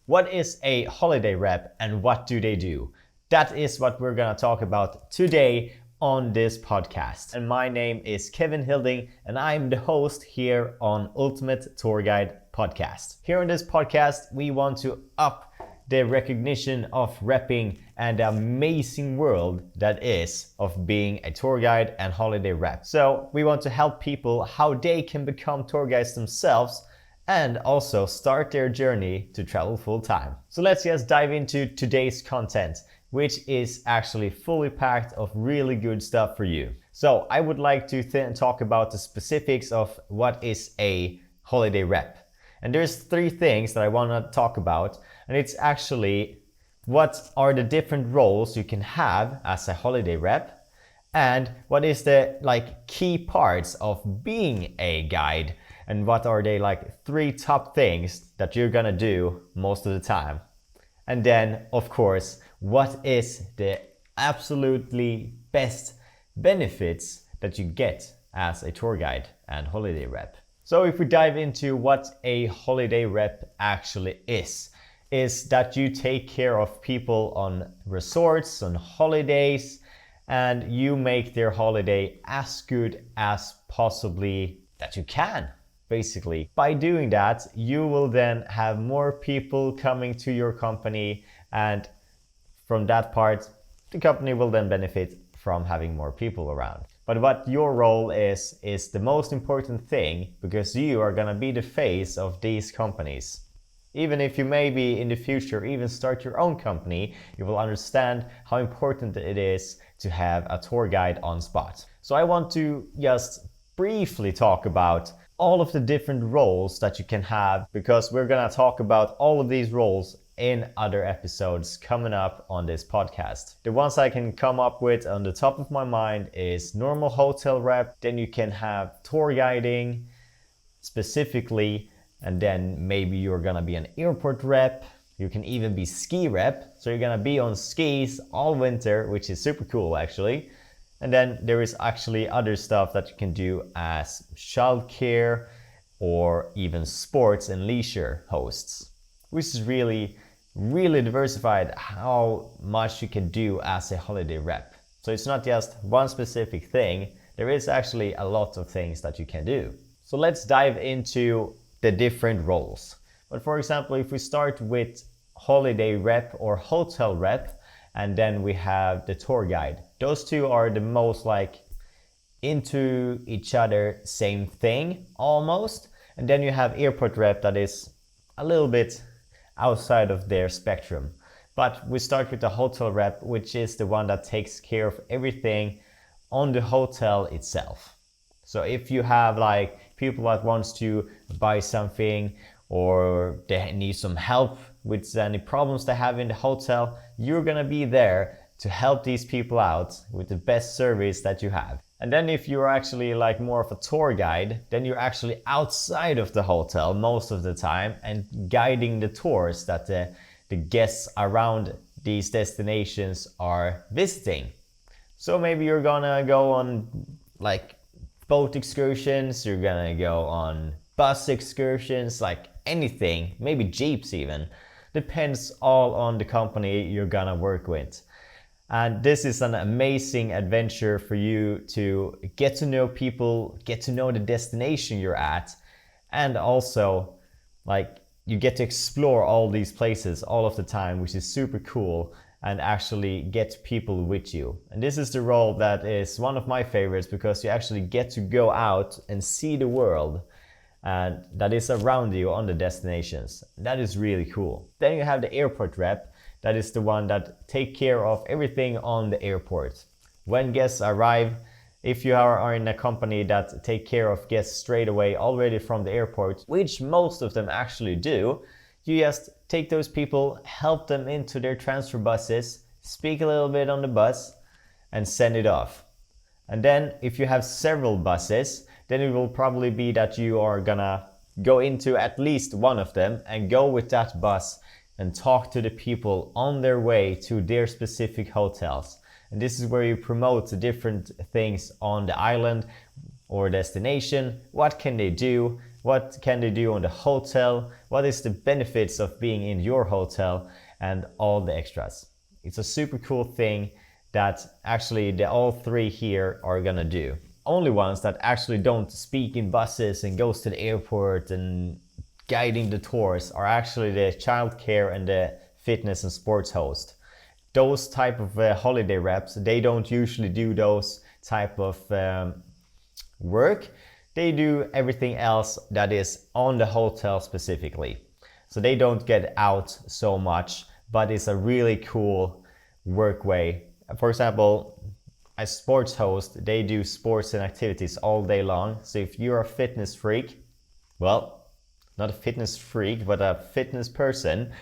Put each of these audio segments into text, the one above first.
What is a holiday rep and what do they do? That is what we're gonna talk about today on this podcast. And my name is Kevinhilding and I'm the host here on Ultimate Tour Guide Podcast. Here on this podcast, we want to up the recognition of repping and the amazing world that is of being a tour guide and holiday rep. So we want to help people how they can become tour guides themselves and also start their journey to travel full time. So let's just dive into today's content, which is actually fully packed of really good stuff for you. So I would like to talk about the specifics of what is a holiday rep. And there's three things that I want to talk about, and it's actually what are the different roles you can have as a holiday rep, and what is the key parts of being a guide, and what are they three top things that you're gonna do most of the time. And then, of course, what is the absolutely best benefits that you get as a tour guide and holiday rep. So if we dive into what a holiday rep actually is that you take care of people on resorts, on holidays, and you make their holiday as good as possibly that you can. Basically, by doing that, you will then have more people coming to your company, and from that part, the company will then benefit from having more people around. But what your role is the most important thing, because you are gonna be the face of these companies. Even if you maybe in the future even start your own company, you will understand how important it is to have a tour guide on spot. So I want to just briefly talk about all of the different roles that you can have, because we're gonna talk about all of these roles in other episodes coming up on this podcast. The ones I can come up with on the top of my mind is normal hotel rep, then you can have tour guiding specifically, and then maybe you're gonna be an airport rep. You can even be ski rep, so you're gonna be on skis all winter, which is super cool actually. And then there is actually other stuff that you can do as childcare or even sports and leisure hosts, which is really diversified how much you can do as a holiday rep. So it's not just one specific thing, there is actually a lot of things that you can do. So let's dive into the different roles. But for example, if we start with holiday rep or hotel rep, and then we have the tour guide. Those two are the most into each other, same thing almost. And then you have airport rep that is a little bit outside of their spectrum. But we start with the hotel rep, which is the one that takes care of everything on the hotel itself. So if you have people that wants to buy something or they need some help with any problems they have in the hotel, you're gonna be there to help these people out with the best service that you have. And then if you're actually more of a tour guide, then you're actually outside of the hotel most of the time and guiding the tours that the guests around these destinations are visiting. So maybe you're gonna go on boat excursions, you're gonna go on bus excursions, anything, maybe jeeps even. Depends all on the company you're gonna work with. And this is an amazing adventure for you to get to know people, get to know the destination you're at, and also you get to explore all these places all of the time, which is super cool, and actually get people with you. And this is the role that is one of my favorites, because you actually get to go out and see the world and that is around you on the destinations. That is really cool. Then you have the airport rep. That is the one that take care of everything on the airport. When guests arrive, if you are in a company that take care of guests straight away already from the airport, which most of them actually do, you just take those people, help them into their transfer buses, speak a little bit on the bus, and send it off. And then if you have several buses, then it will probably be that you are gonna go into at least one of them and go with that bus and talk to the people on their way to their specific hotels. And this is where you promote the different things on the island or destination. What can they do? what can they do on the hotel, what is the benefits of being in your hotel, and all the extras. It's a super cool thing that actually all three here are gonna do. Only ones that actually don't speak in buses and goes to the airport and guiding the tours are actually the childcare and the fitness and sports host. Those type of holiday reps, they don't usually do those type of work. They do everything else that is on the hotel specifically. So they don't get out so much, but it's a really cool work way. For example, as sports host, they do sports and activities all day long. So if you're a fitness freak, well, not a fitness freak, but a fitness person,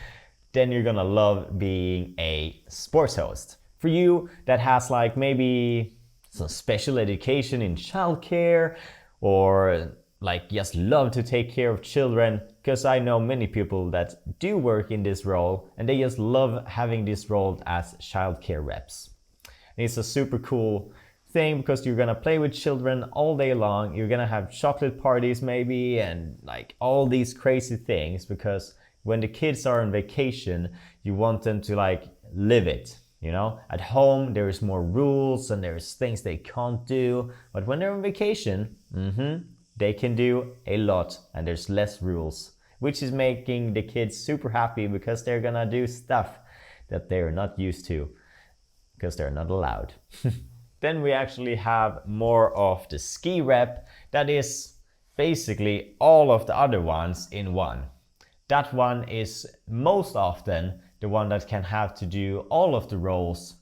then you're gonna love being a sports host. For you that has like maybe some special education in childcare, or like just love to take care of children, because I know many people that do work in this role and they just love having this role as childcare reps. And it's a super cool thing because you're gonna play with children all day long. You're gonna have chocolate parties maybe and like all these crazy things, because when the kids are on vacation, you want them to like live it. You know, at home there's more rules and there's things they can't do, but when they're on vacation, they can do a lot and there's less rules, which is making the kids super happy because they're gonna do stuff that they're not used to because they're not allowed. Then we actually have more of the ski rep, that is basically all of the other ones in one. That one is most often the one that can have to do all of the roles,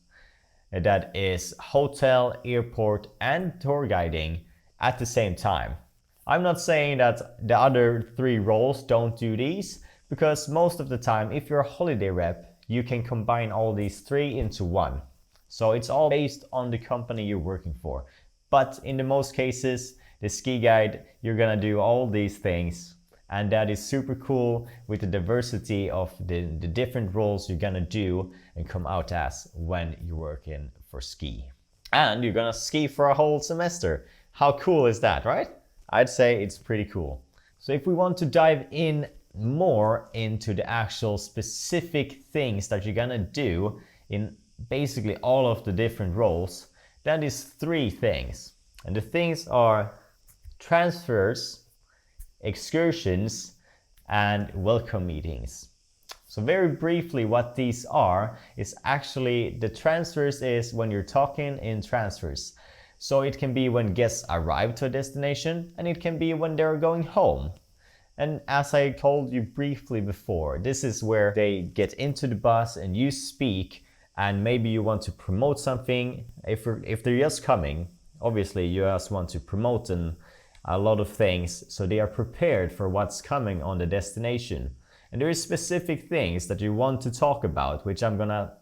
that is hotel, airport and tour guiding at the same time. I'm not saying that the other three roles don't do these, because most of the time if you're a holiday rep, you can combine all these three into one. So it's all based on the company you're working for. But in the most cases, the ski guide, you're gonna do all these things. And that is super cool with the diversity of the different roles you're gonna do and come out as when you're working for ski. And you're gonna ski for a whole semester. How cool is that, right? I'd say it's pretty cool. So if we want to dive in more into the actual specific things that you're gonna do in basically all of the different roles, that is three things. And the things are transfers, excursions, and welcome meetings. So very briefly, what these are is actually the transfers is when you're talking in transfers. So it can be when guests arrive to a destination, and it can be when they're going home. And as I told you briefly before, this is where they get into the bus and you speak, and maybe you want to promote something. If they're just coming, obviously you just want to promote a lot of things, so they are prepared for what's coming on the destination. And there is specific things that you want to talk about, which I'm gonna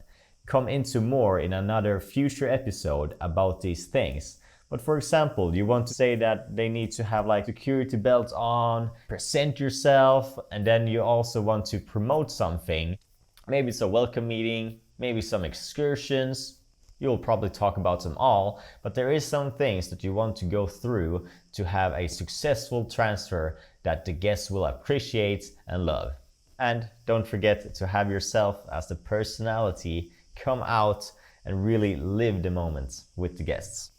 come into more in another future episode about these things. But for example, you want to say that they need to have like security belts on, present yourself, and then you also want to promote something. Maybe it's a welcome meeting, maybe some excursions. You'll probably talk about them all, but there is some things that you want to go through to have a successful transfer that the guests will appreciate and love. And don't forget to have yourself as the personality come out and really live the moment with the guests.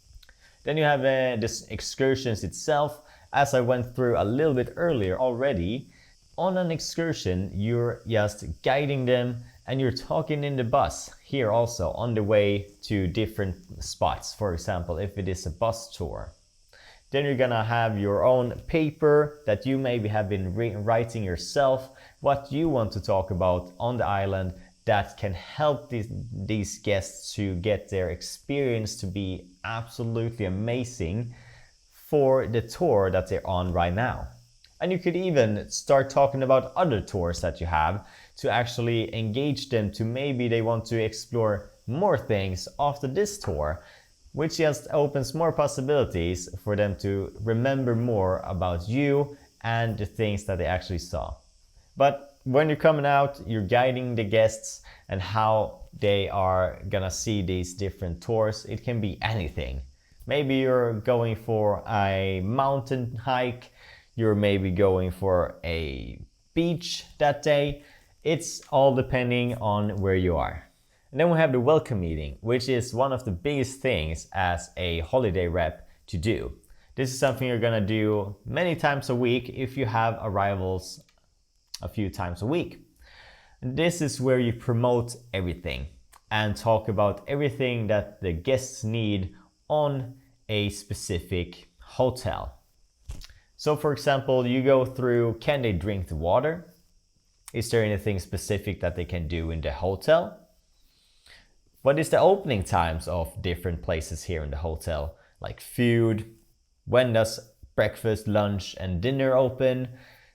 Then you have this excursions itself. As I went through a little bit earlier already, on an excursion, you're just guiding them and you're talking in the bus here also on the way to different spots. For example, if it is a bus tour, then you're gonna have your own paper that you maybe have been writing yourself, what you want to talk about on the island that can help these guests to get their experience to be absolutely amazing for the tour that they're on right now. And you could even start talking about other tours that you have to actually engage them to maybe they want to explore more things after this tour, which just opens more possibilities for them to remember more about you and the things that they actually saw. But when you're coming out, you're guiding the guests and how they are gonna see these different tours. It can be anything. Maybe you're going for a mountain hike. you're maybe going for a beach that day. It's all depending on where you are. And then we have the welcome meeting, which is one of the biggest things as a holiday rep to do. This is something you're gonna do many times a week if you have arrivals a few times a week. And this is where you promote everything and talk about everything that the guests need on a specific hotel. So for example, you go through, can they drink the water? Is there anything specific that they can do in the hotel? What is the opening times of different places here in the hotel? Like food, when does breakfast, lunch and dinner open?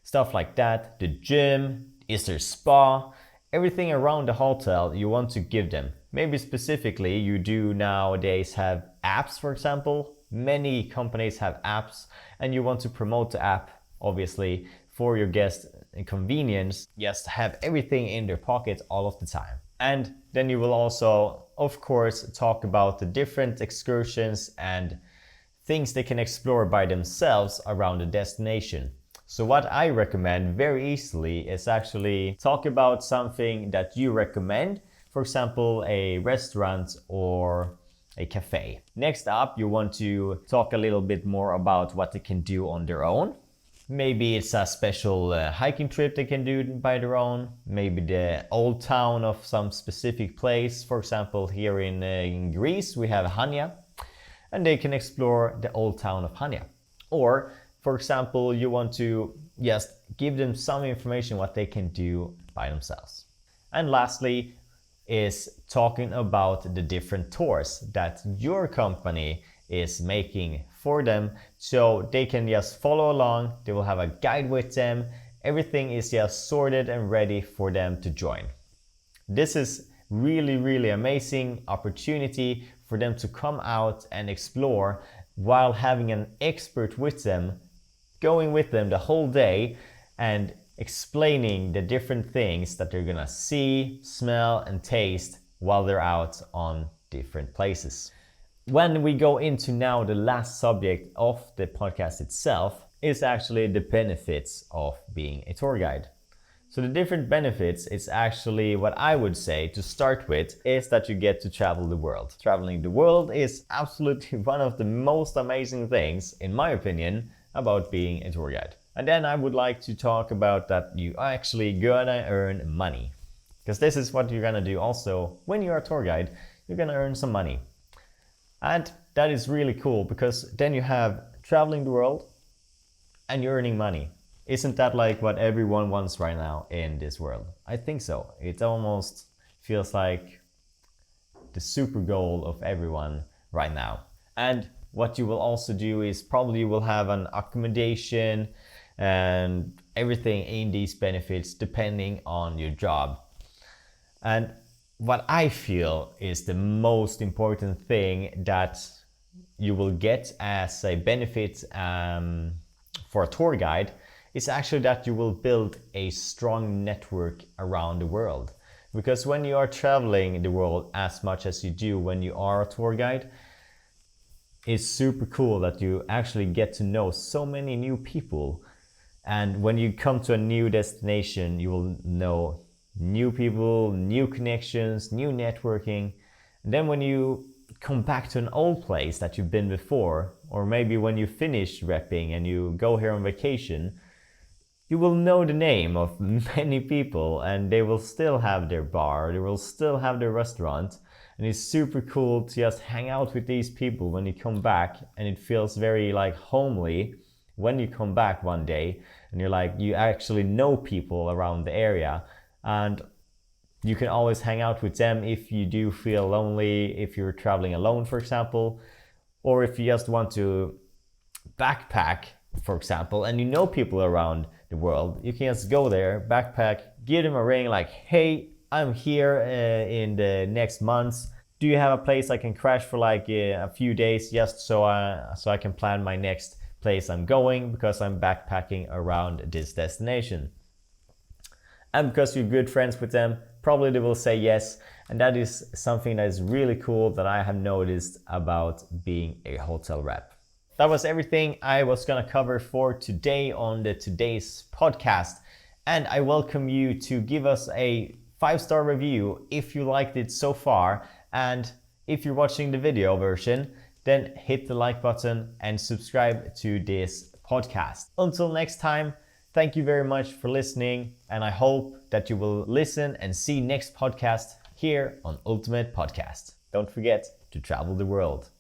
Stuff like that. The gym, is there spa? Everything around the hotel you want to give them. Maybe specifically you do nowadays have apps, for example. Many companies have apps and you want to promote the app, obviously, for your guests and convenience. Just have everything in their pocket all of the time. And then you will also, of course, talk about the different excursions and things they can explore by themselves around the destination. So what I recommend very easily is actually talk about something that you recommend, for example, a restaurant or a cafe. Next up, you want to talk a little bit more about what they can do on their own. Maybe it's a special hiking trip they can do by their own. Maybe the old town of some specific place. For example, here in Greece, we have Hania, and they can explore the old town of Hania. Or for example, you want to just give them some information what they can do by themselves. And lastly is talking about the different tours that your company is making for them, so they can just follow along. They will have a guide with them. Everything is just sorted and ready for them to join. This is really amazing opportunity for them to come out and explore while having an expert with them, going with them the whole day and explaining the different things that they're gonna see, smell and taste while they're out on different places. When we go into now the last subject of the podcast itself is actually the benefits of being a tour guide. So the different benefits is actually what I would say to start with is that you get to travel the world. Traveling the world is absolutely one of the most amazing things, in my opinion, about being a tour guide. And then I would like to talk about that you actually gonna earn money. Because this is what you're gonna do also when you're a tour guide, you're gonna earn some money. And that is really cool because then you have traveling the world and you're earning money. Isn't that like what everyone wants right now in this world? I think so. It almost feels like the super goal of everyone right now. And what you will also do is probably you will have an accommodation and everything in these benefits depending on your job. And what I feel is the most important thing that you will get as a benefit for a tour guide is actually that you will build a strong network around the world. Because when you are traveling the world as much as you do when you are a tour guide, it's super cool that you actually get to know so many new people. And when you come to a new destination, you will know new people, new connections, new networking. And then when you come back to an old place that you've been before, or maybe when you finish repping and you go here on vacation, you will know the name of many people and they will still have their bar, they will still have their restaurant. And it's super cool to just hang out with these people when you come back, and it feels very like homely when you come back one day and you're like, you actually know people around the area and you can always hang out with them if you do feel lonely, if you're traveling alone, for example, or if you just want to backpack, for example, and you know people around the world, you can just go there, backpack, give them a ring like, hey, I'm here in the next months. Do you have a place I can crash for like a few days just so I can plan my next place I'm going because I'm backpacking around this destination? And because you're good friends with them, probably they will say yes. And that is something that is really cool that I have noticed about being a hotel rep. that was everything I was gonna cover for today on today's podcast. And I welcome you to give us a 5-star review if you liked it so far. And if you're watching the video version, then hit the like button and subscribe to this podcast. Until next time, thank you very much for listening, and I hope that you will listen and see next podcast here on Ultimate Podcast. Don't forget to travel the world.